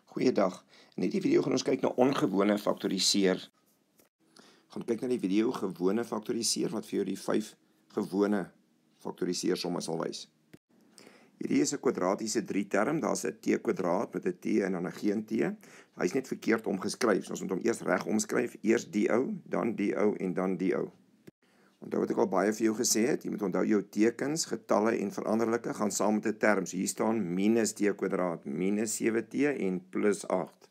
Goeiedag. In hierdie video gaan ons kyk na ongewone faktoriseer. Gaan kyk na die video gewone faktoriseer wat vir jou die 5 gewone faktoriseersomme sal wys. Hierdie is 'n kwadratiese 3 term, daar's 'n t kwadraat met 'n t en dan 'n geen t. Hy's net verkeerd omgeskryf. So ons moet hom eers reg omskryf, eers die ou, dan die ou en dan die ou. Onthou wat ek al baie vir jou gesê het, jy moet onthou jou tekens, getalle en veranderlike gaan saam met 'n term. So hier staan minus t kwadraat, minus 7t en plus 8.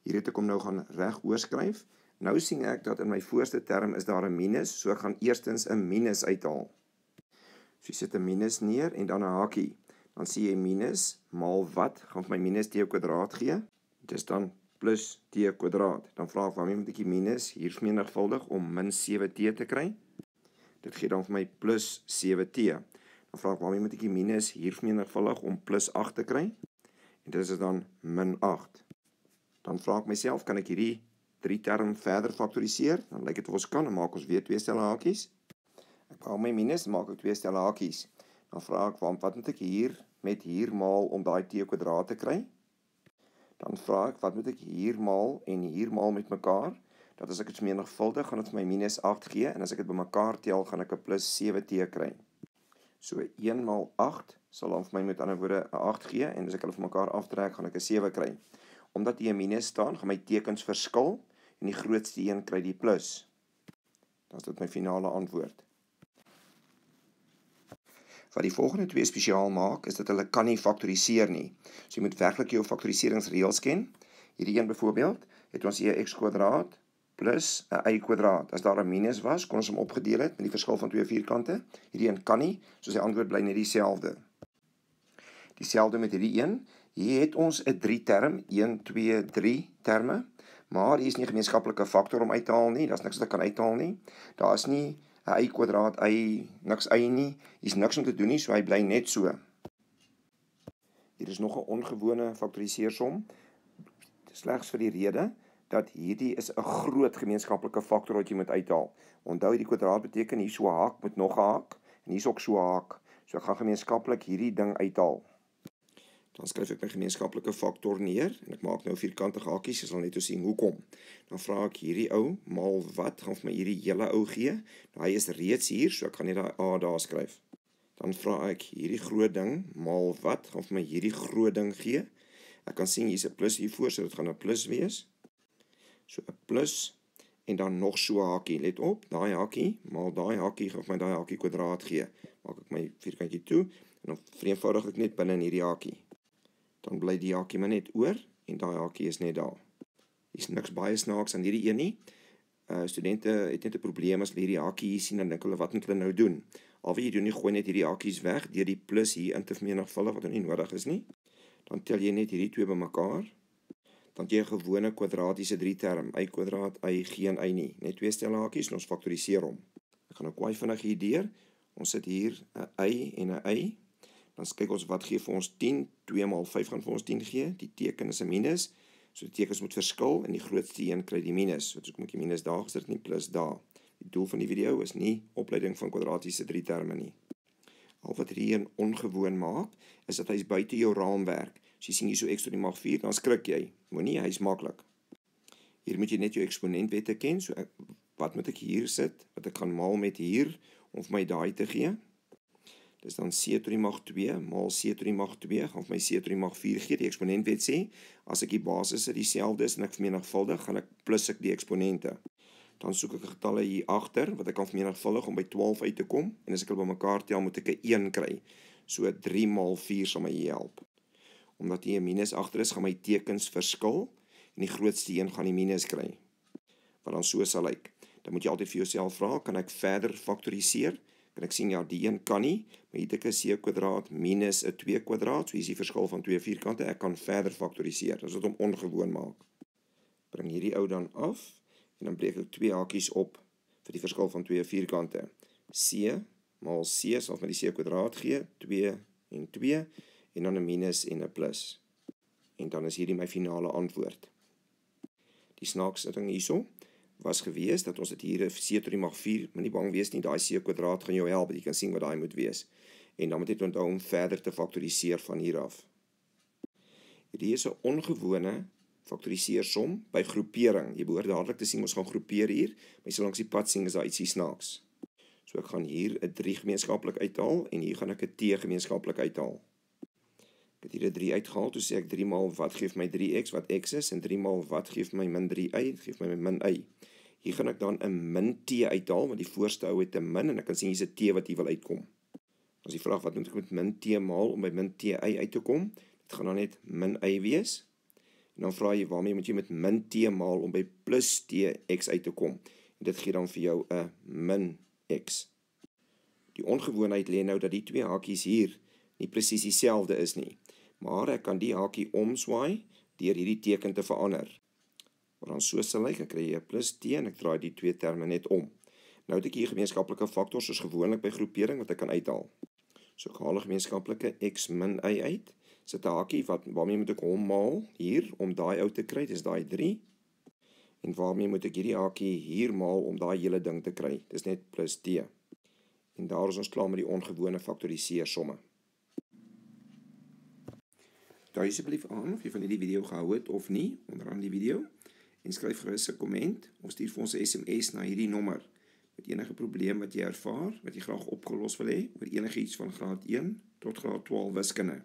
Hier het ek hom nou gaan reg oorskryf. Nou sien ek dat in my voorste term is daar 'n minus, so ek gaan eerstens 'n minus uithaal. So jy sit 'n minus neer en dan 'n hakie. Dan sien jy minus maal wat gaan vir my minus t kwadraat gee? Dis dan plus t kwadraat. Dan vra ek waarmee moet ek die minus hier vermenigvuldig om min 7t te kry? Dit gee dan vir my plus 7t. Dan vra ek waarmee moet ek die minus hier vermenigvuldig om plus 8 te kry? En dit is dan min 8. Dan vra ek myself, kan ek hierdie 3 term verder faktoriseer? Dan lyk dit of ons kan, dan maak ons weer 2 stelle hakies. Ek haal my minus, dan maak ek 2 stelle hakies. Dan vra ek, wat moet ek hier met hier maal om daai t kwadraat te kry? Dan vra ek, wat moet ek hier maal en hier maal met mekaar? Dat as ek dit vermenigvuldig, gaan dit vir my minus 8 gee, en as ek dit bymekaar tel, gaan ek 'n plus 7t kry. So 1 maal 8 sal dan vir my met ander woorde 'n 8 gee, en as ek hulle vir mekaar aftrek, gaan ek 'n 7 kry. Omdat hier 'n minus staan, gaan my tekens verskil, en die grootste een kry die plus. Dan is dit my finale antwoord. Wat die volgende 2 spesiaal maak, is dat hulle kan nie faktoriseer nie. So jy moet werklik jou faktoriseringsreëls ken. Hierdie een byvoorbeeld, het ons hier x kwadraat plus 'n y kwadraat. As daar 'n minus was, kon ons hom opgedeel het met die verskil van 2 vierkante. Hierdie een kan nie, so sy antwoord bly net dieselfde. Dieselfde met hierdie een. Hier het ons 'n 3 term, 1, 2, 3 terme, maar hier is nie 'n gemeenskaplike faktor om uit te haal nie. Daar's niks wat ek kan uithaal nie. Daar is nie 'n y kwadraat, niks y nie. Hier is niks om te doen nie, so hy bly net so. Hier is nog 'n ongewone faktoriseersom, slegs vir die rede dat hierdie is 'n groot gemeenskaplike faktor wat jy moet uithaal. Onthou, hierdie kwadraat beteken hier so 'n haak met nog 'n haak, en hier is ook so 'n haak. So ek gaan gemeenskaplik hierdie ding uithaal. Dan skryf ek my gemeenskaplike faktor neer, en ek maak nou vierkantige hakies, jy sal net sien hoekom. Dan vra ek hierdie ou, maal wat, gaan vir my hierdie hele ou gee. Nou, hy is reeds hier, so ek gaan net daai a daar skryf. Dan vra ek hierdie groot ding, maal wat, gaan vir my hierdie groot ding gee. Ek kan sien, hier is 'n plus hiervoor, so dit gaan 'n plus wees. So 'n plus, en dan nog so 'n hakie. Let op, daai hakie, maal daai hakie, gaan vir my daai hakie kwadraat gee. Maak ek my vierkantjie toe, en dan vereenvoudig ek net binne in hierdie hakie. Dan bly die hakie maar net oor, en daai hakie is net daar. Hier is niks baie snaaks aan hierdie een nie. Studente het net 'n probleem as hulle hierdie hakie hier sien, dan dink hulle, wat moet hulle nou doen? Al wat jy doen, jy gooi net hierdie hakies weg, deur die plus hier in te vermenigvuldig, wat nie nodig is nie. Dan tel jy net hierdie twee bymekaar. Dan het jy 'n gewone kwadratiese 3 term, y kwadraat, y, geen y nie. Net 2 stelle hakies, en ons faktoriseer hom. Ek gaan nou kwai vinnig hier deur. Ons sit hier 'n y en 'n y. Dan kyk ons wat gee vir ons 10, 2 maal 5 gaan vir ons 10 gee, die teken is 'n minus, so die tekens moet verskil, en die grootste een kry die minus, so kom ek die minus daar gesit, nie plus daar. Die doel van die video is nie opleiding van kwadratiese 3 terme nie. Al wat hierdie een ongewoon maak, is dat hy is buite jou raamwerk. As jy sien hier so x tot die mag 4, dan skrik jy, moenie, hy is maklik. Hier moet jy net jou eksponentwette ken, so wat moet ek hier sit, wat ek gaan maal met hier, om vir my daai te gee. Dis dan c tot die mag 2, maal c tot die mag 2, gaan vir my c tot die mag 4 gee. Die eksponentwet sê, as ek die basis dieselfde is, en ek vermenigvuldig, gaan ek plus ek die eksponente. Dan soek ek getalle hier agter, wat ek kan vermenigvuldig om by 12 uit te kom, en as ek hulle bymekaar tel, moet ek 'n 1 kry. So 3 maal 4 sal my hier help. Omdat hier 'n minus agter is, gaan my tekens verskil, en die grootste een gaan die minus kry. Wat dan so sal lyk. Dan moet jy altyd vir jouself vra, kan ek verder faktoriseer? Kan ek sien, ja, die een kan nie, maar hier het ek 'n c kwadraat minus 'n 2 kwadraat, so hier is die verskil van 2 vierkante, ek kan verder faktoriseer, dis wat hom ongewoon maak. Bring hierdie ou dan af, en dan breek ek 2 hakies op, vir die verskil van 2 vierkante. C maal c sal my die c kwadraat gee, 2 en 2, en dan 'n minus en 'n plus. En dan is hierdie my finale antwoord. Die snaakse ding hierso, was gewees, dat ons dit hier 'n c tot die mag 4, maar nie bang wees nie, daai c kwadraat gaan jou help, jy kan sien wat daai moet wees. En dan moet jy onthou om verder te faktoriseer van hier af. Hierdie is 'n ongewone faktoriseersom by groepering. Jy behoort dadelik te sien, ons gaan groepeer hier, maar jy sal langs die pad sien, is daar ietsie snaaks. So ek gaan hier 'n 3 gemeenskaplik uithaal, en hier gaan ek 'n T gemeenskaplik uithaal. Ek het hier 'n 3 uitgehaal, toe sê ek 3 maal wat geef my 3x, wat x is, en 3 maal wat geef my min 3y, geef my min y. Hier gaan ek dan 'n min T uithaal, want die voorste hou het 'n min, en ek kan sien hier's 'n T wat hier wil uitkom. As die vraag, wat moet ek met min T maal om by min Ti uit te kom? Dit gaan dan net min y wees. En dan vra jy, waarmee moet jy met min T maal om by plus Tx uit te kom? En dit gee dan vir jou 'n min x. Die ongewoonheid lê nou dat die twee hakies hier nie presies dieselfde is nie. Maar ek kan die hakie omswaai deur hierdie teken te verander. Wat dan so sal lyk, ek kry 'n plus T en ek draai die twee terme net om. Nou het ek hier gemeenskaplike faktors soos gewoonlik by groepering wat ek kan uithaal. So ek haal 'n gemeenskaplike x min y uit. Sit 'n hakie, waarmee moet ek hom maal hier om daai ou te kry, dis daai 3. En waarmee moet ek hierdie hakie hier maal om daai hele ding te kry? Dis net plus T. En daar is ons klaar met die ongewone faktoriseersomme. Dui asseblief aan of jy van hierdie video gehou het of nie, onderaan die video. En skryf gerus 'n komment of stuur vir ons 'n SMS na hierdie nommer. Met enige probleem wat jy ervaar, wat jy graag opgelos wil hê, oor enigiets van graad 1 tot graad 12 wiskunde.